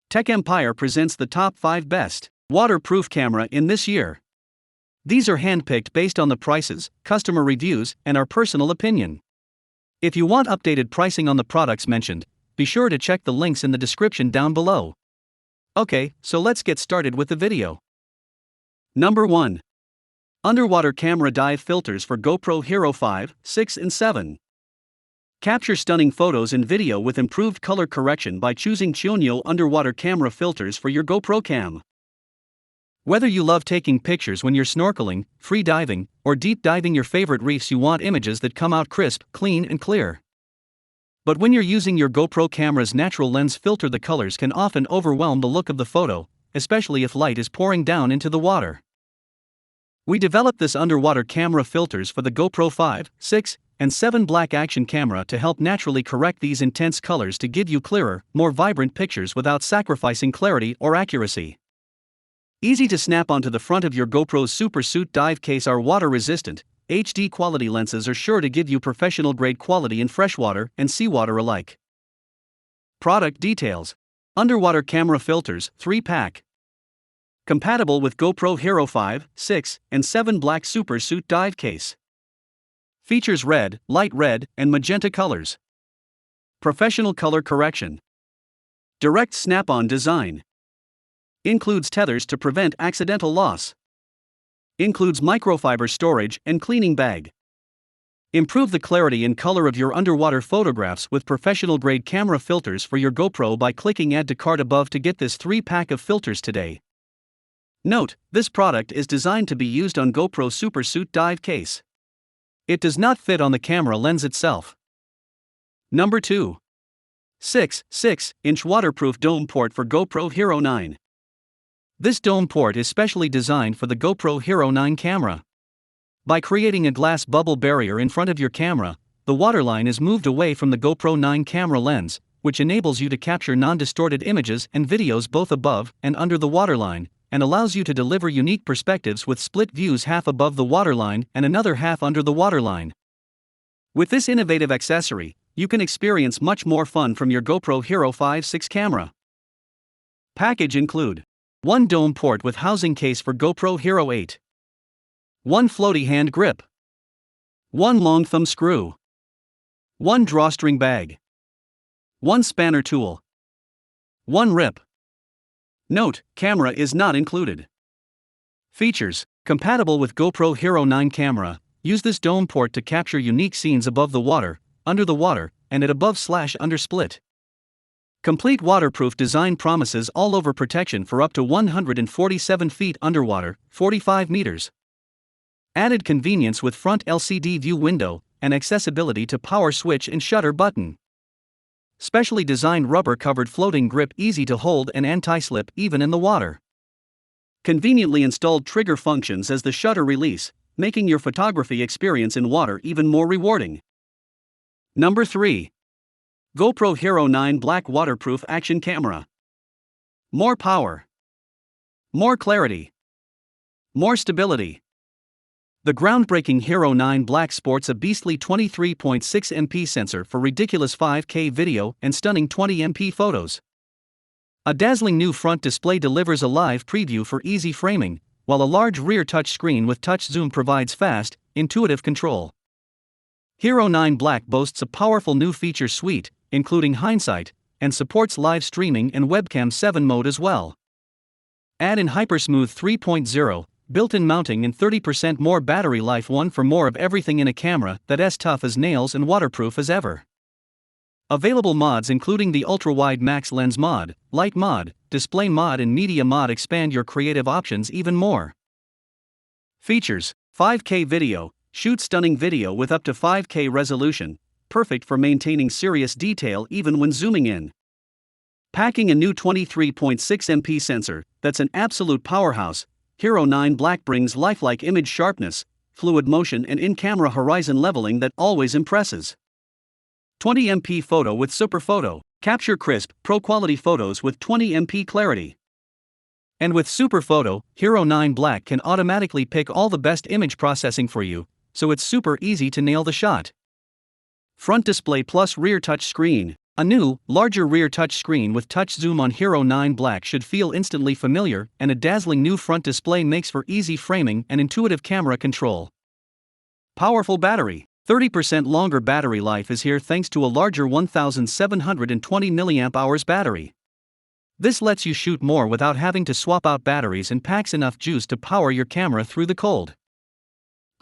TechEmpire presents the top 5 best waterproof camera in this year. These are handpicked based on the prices, customer reviews, and our personal opinion. If you want updated pricing on the products mentioned, be sure to check the links in the description down below. Okay, so let's get started with the video. Number 1. Underwater camera dive filters for GoPro Hero 5, 6 and 7. Capture stunning photos and video with improved color correction by choosing Chionyo underwater camera filters for your GoPro cam. Whether you love taking pictures when you're snorkeling, free diving, or deep diving your favorite reefs, you want images that come out crisp, clean and clear. But when you're using your GoPro camera's natural lens filter, the colors can often overwhelm the look of the photo, especially if light is pouring down into the water. We developed this underwater camera filters for the GoPro 5, 6, and 7 black action camera to help naturally correct these intense colors to give you clearer, more vibrant pictures without sacrificing clarity or accuracy. Easy to snap onto the front of your GoPro's Super Suit dive case, our water-resistant, HD quality lenses are sure to give you professional-grade quality in freshwater and seawater alike. Product details. Underwater camera filters, 3-pack. Compatible with GoPro Hero 5, 6, and 7 black Super Suit dive case. Features red, light red, and magenta colors. Professional color correction. Direct snap-on design. Includes tethers to prevent accidental loss. Includes microfiber storage and cleaning bag. Improve the clarity and color of your underwater photographs with professional-grade camera filters for your GoPro by clicking Add to Cart above to get this 3-pack of filters today. Note, this product is designed to be used on GoPro Super Suit dive case. It does not fit on the camera lens itself. Number 2. 6.6-inch waterproof dome port for GoPro Hero 9. This dome port is specially designed for the GoPro Hero 9 camera. By creating a glass bubble barrier in front of your camera, the waterline is moved away from the GoPro 9 camera lens, which enables you to capture non-distorted images and videos both above and under the waterline, and allows you to deliver unique perspectives with split views, half above the waterline and another half under the waterline. With this innovative accessory, you can experience much more fun from your GoPro Hero 5, 6 camera. Package include 1 dome port with housing case for GoPro Hero 8, 1 floaty hand grip, 1 long thumb screw, 1 drawstring bag, 1 spanner tool, 1 rip. Note, camera is not included. Features. Compatible with GoPro Hero 9 camera, use this dome port to capture unique scenes above the water, under the water, and at above/under split. Complete waterproof design promises all-over protection for up to 147 feet underwater, 45 meters. Added convenience with front LCD view window, and accessibility to power switch and shutter button. Specially designed rubber-covered floating grip, easy to hold and anti-slip even in the water. Conveniently installed trigger functions as the shutter release, making your photography experience in water even more rewarding. Number 3. GoPro Hero 9 Black Waterproof Action Camera. More power. More clarity. More stability. The groundbreaking Hero 9 Black sports a beastly 23.6 MP sensor for ridiculous 5K video and stunning 20 MP photos. A dazzling new front display delivers a live preview for easy framing, while a large rear touchscreen with touch zoom provides fast, intuitive control. Hero 9 Black boasts a powerful new feature suite, including hindsight, and supports live streaming and webcam 7 mode as well. Add in Hypersmooth 3.0, built-in mounting and 30% more battery life, one for more of everything in a camera that's tough as nails and waterproof as ever. Available mods including the ultra-wide max lens mod, light mod, display mod and media mod expand your creative options even more. Features. 5K video, shoot stunning video with up to 5K resolution, perfect for maintaining serious detail even when zooming in. Packing a new 23.6 MP sensor, that's an absolute powerhouse. Hero 9 Black brings lifelike image sharpness, fluid motion and in-camera horizon leveling that always impresses. 20 MP photo with Super Photo, capture crisp, pro-quality photos with 20 MP clarity. And with Super Photo, Hero 9 Black can automatically pick all the best image processing for you, so it's super easy to nail the shot. Front display plus rear touch screen, A new, larger rear touchscreen with touch zoom on Hero 9 Black should feel instantly familiar, and a dazzling new front display makes for easy framing and intuitive camera control. Powerful battery. 30% longer battery life is here thanks to a larger 1720 mAh battery. This lets you shoot more without having to swap out batteries and packs enough juice to power your camera through the cold.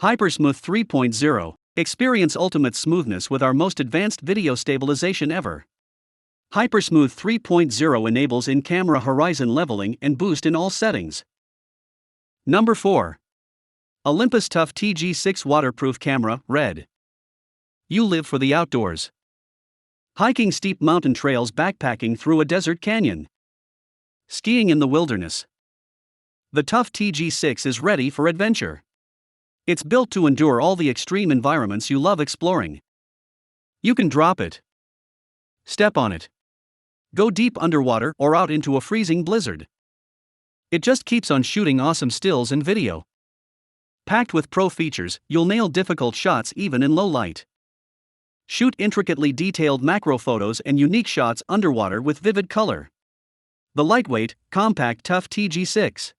HyperSmooth 3.0. Experience ultimate smoothness with our most advanced video stabilization ever. HyperSmooth 3.0 enables in-camera horizon leveling and boost in all settings. Number 4. Olympus Tough TG6 Waterproof Camera, Red. You live for the outdoors. Hiking steep mountain trails, backpacking through a desert canyon. Skiing in the wilderness. The Tough TG6 is ready for adventure. It's built to endure all the extreme environments you love exploring. You can drop it, step on it, go deep underwater or out into a freezing blizzard. It just keeps on shooting awesome stills and video. Packed with pro features, you'll nail difficult shots even in low light. Shoot intricately detailed macro photos and unique shots underwater with vivid color. The lightweight, compact Tough TG6.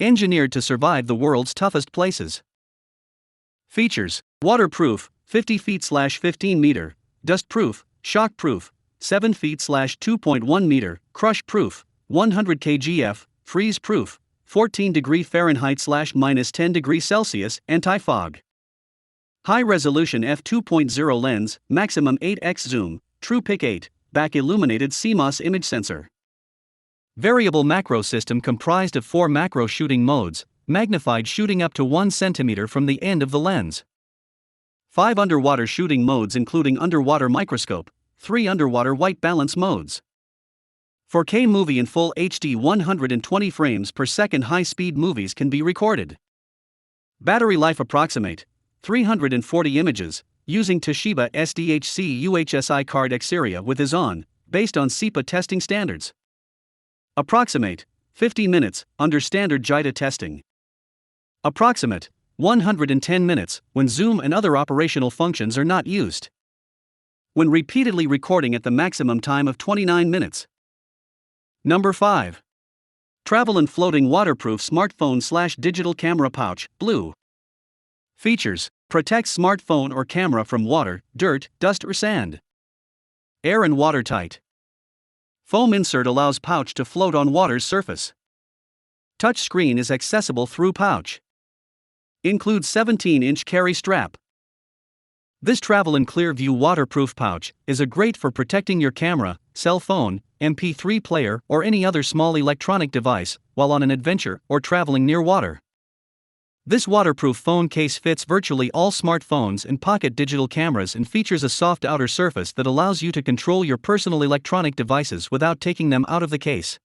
Engineered to survive the world's toughest places. Features: waterproof, 50 feet/15 meter, dustproof, shockproof, 7 feet/2.1 meter, crush-proof, 100 kgf, freeze-proof, 14 degree Fahrenheit/-10 degrees Celsius, anti-fog. High-resolution f2.0 lens, maximum 8x zoom, true pic 8, back illuminated CMOS image sensor. Variable macro system comprised of 4 macro shooting modes, magnified shooting up to 1 cm from the end of the lens. 5 underwater shooting modes including underwater microscope, 3 underwater white balance modes. 4K movie in full HD 120 frames per second high-speed movies can be recorded. Battery life approximate 340 images, using Toshiba SDHC UHSI card Xperia with is on, based on SEPA testing standards. Approximate 50 minutes, under standard JITA testing. Approximate 110 minutes, when zoom and other operational functions are not used. When repeatedly recording at the maximum time of 29 minutes. Number 5. Travel and Floating Waterproof Smartphone/Digital Camera Pouch, Blue. Features: protects smartphone or camera from water, dirt, dust or sand. Air and watertight. Foam insert allows pouch to float on water's surface. Touch screen is accessible through pouch. Includes 17-inch carry strap. This travel and clear view waterproof pouch is a great for protecting your camera, cell phone, MP3 player or any other small electronic device while on an adventure or traveling near water. This waterproof phone case fits virtually all smartphones and pocket digital cameras and features a soft outer surface that allows you to control your personal electronic devices without taking them out of the case.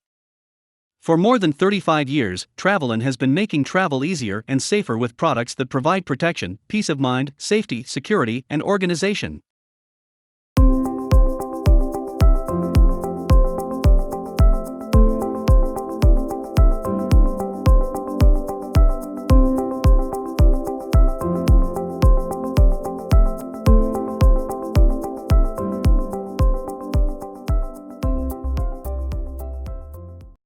For more than 35 years, Travelin has been making travel easier and safer with products that provide protection, peace of mind, safety, security, and organization.